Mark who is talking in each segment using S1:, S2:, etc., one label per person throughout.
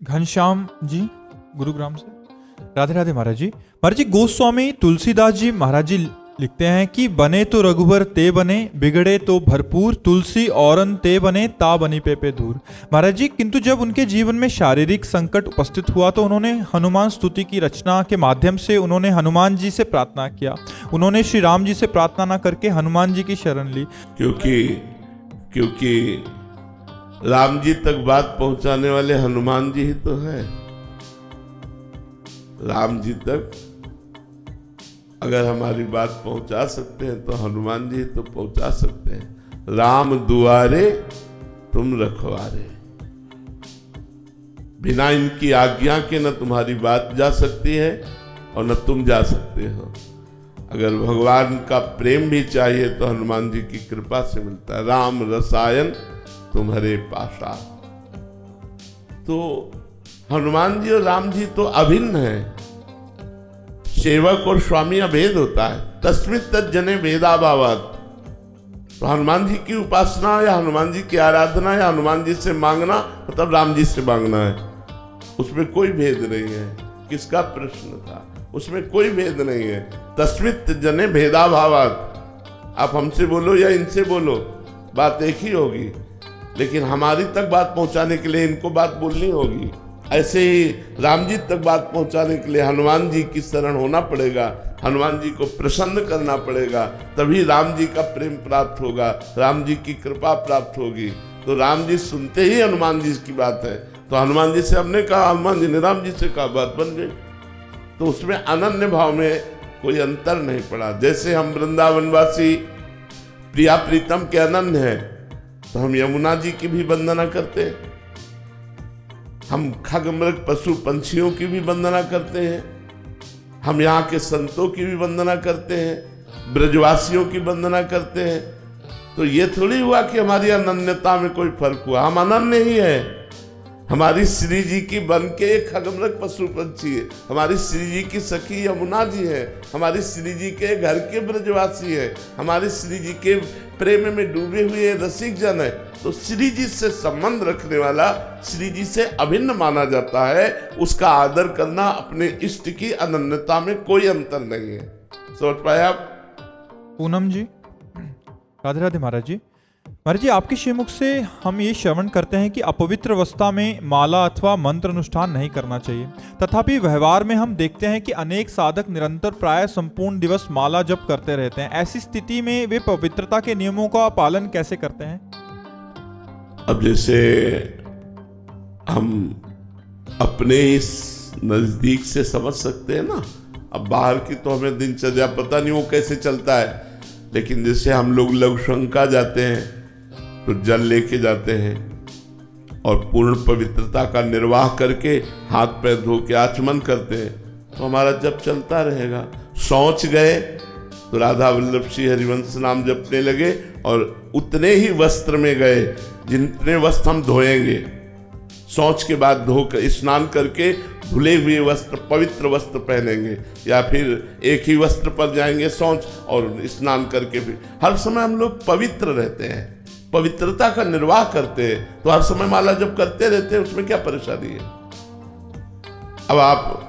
S1: घनश्याम जी गुरुग्राम से। राधे राधे महाराज जी। महाराज जी, गोस्वामी तुलसीदास जी महाराज जी लिखते हैं कि बने तो रघुबर ते बने, बिगड़े तो भरपूर, तुलसी औरन ते बने, ता बनी पे दूर। महाराज जी, किंतु जब उनके जीवन में शारीरिक संकट उपस्थित हुआ तो उन्होंने हनुमान स्तुति की रचना के माध्यम से उन्होंने हनुमान जी से प्रार्थना किया। उन्होंने श्री राम जी से प्रार्थना न करके हनुमान जी की शरण ली।
S2: क्योंकि राम जी तक बात पहुंचाने वाले हनुमान जी ही तो है। राम जी तक अगर हमारी बात पहुंचा सकते हैं तो हनुमान जी तो पहुंचा सकते हैं। राम दुआरे तुम रखवारे, बिना इनकी आज्ञा के न तुम्हारी बात जा सकती है और न तुम जा सकते हो। अगर भगवान का प्रेम भी चाहिए तो हनुमान जी की कृपा से मिलता है। राम रसायन तुम्हारे पाशा। तो हनुमान जी और राम जी तो अभिन्न है। सेवक और स्वामी अभेद होता है। तस्मित् तज्जने भेदाभावात्। तो हनुमान जी की उपासना या हनुमान जी की आराधना या हनुमान जी से मांगना मतलब राम जी से मांगना है, उसमें कोई भेद नहीं है। किसका प्रश्न था? उसमें कोई भेद नहीं है। तस्मित् तज्जने भेदाभावात्। आप हमसे बोलो या इनसे बोलो, बात एक ही होगी, लेकिन हमारी तक बात पहुंचाने के लिए इनको बात बोलनी होगी। ऐसे ही राम जी तक बात पहुंचाने के लिए हनुमान जी की शरण होना पड़ेगा, हनुमान जी को प्रसन्न करना पड़ेगा, तभी राम जी का प्रेम प्राप्त होगा, राम जी की कृपा प्राप्त होगी। तो राम जी सुनते ही हनुमान जी की बात है, तो हनुमान जी से हमने कहा, हनुमान जी ने राम जी से कहा, बात बन गई। तो उसमें अनन्य भाव में कोई अंतर नहीं पड़ा। जैसे हम वृंदावनवासी प्रिया प्रीतम के अनन्य हैं, तो हम यमुना जी की भी वंदना करते हैं, हम खगमृग पशु पंछियों की भी वंदना करते हैं, हम यहाँ के संतों की भी वंदना करते हैं, ब्रजवासियों की वंदना करते हैं। तो ये थोड़ी हुआ कि हमारी अनन्यता में कोई फर्क हुआ। हम अनन्य ही है। हमारी श्री जी की बन के एक खगमृग पशु पंछी है, हमारी श्री जी की सखी यमुना जी है, हमारी श्री जी के घर के ब्रजवासी है, हमारी श्री जी के प्रेम में डूबे हुए रसिक जन है। तो श्री जी से संबंध रखने वाला श्री जी से अभिन्न माना जाता है। उसका आदर करना अपने इष्ट की अनन्यता में कोई अंतर नहीं है। समझ पाए आप?
S1: पूनम जी, राधे राधे महाराज जी। महाराज जी, आपके श्रीमुख से हम ये श्रवण करते हैं कि अपवित्र अवस्था में माला अथवा मंत्र अनुष्ठान नहीं करना चाहिए। तथापि व्यवहार में हम देखते हैं कि अनेक साधक निरंतर प्राय संपूर्ण दिवस माला जप करते रहते हैं। ऐसी स्थिति में वे पवित्रता के नियमों का पालन कैसे करते हैं?
S2: अब जैसे हम अपने इस नजदीक से समझ सकते हैं ना, अब बाहर की तो हमें दिनचर्या पता नहीं वो कैसे चलता है, लेकिन जैसे हम लोग लघुशंका जाते हैं तो जल लेके जाते हैं और पूर्ण पवित्रता का निर्वाह करके हाथ पैर धो के आचमन करते हैं, तो हमारा जप चलता रहेगा। शौच गए तो राधा वल्लभ श्री हरिवंश नाम जपने लगे और उतने ही वस्त्र में गए जितने वस्त्र हम धोएंगे। शौच के बाद धोकर स्नान करके धुले हुए वस्त्र, पवित्र वस्त्र पहनेंगे, या फिर एक ही वस्त्र पर जाएंगे शौच और स्नान करके भी। हर समय हम लोग पवित्र रहते हैं, पवित्रता का निर्वाह करते हैं, तो हर समय माला जप करते रहते हैं, उसमें क्या परेशानी है? अब आप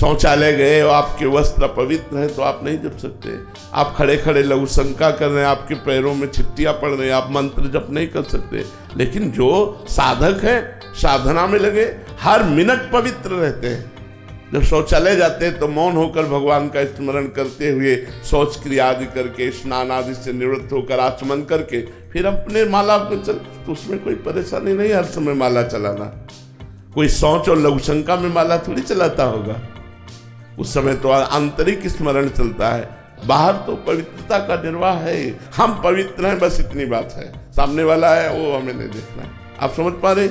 S2: शौचालय गए और आपके वस्त्र पवित्र हैं तो आप नहीं जप सकते। आप खड़े खड़े लघु शंका कर रहे हैं, आपके पैरों में छिट्टियां पड़ रही हैं, आप मंत्र जप नहीं कर सकते। लेकिन जो साधक है, साधना में लगे, हर मिनट पवित्र रहते हैं। जब शौचालय जाते हैं तो मौन होकर भगवान का स्मरण करते हुए शौच क्रिया आदि करके, स्नान आदि से निवृत्त होकर आचमन करके फिर अपने माला में चल, तो उसमें कोई परेशानी नहीं हर समय माला चलाना। कोई शौच और लघुशंका में माला थोड़ी चलाता होगा, उस समय तो आंतरिक स्मरण चलता है। बाहर तो पवित्रता का निर्वाह है। हम पवित्र हैं, बस इतनी बात है। सामने वाला है वो हमें नहीं देखना है। आप समझ पा रहे?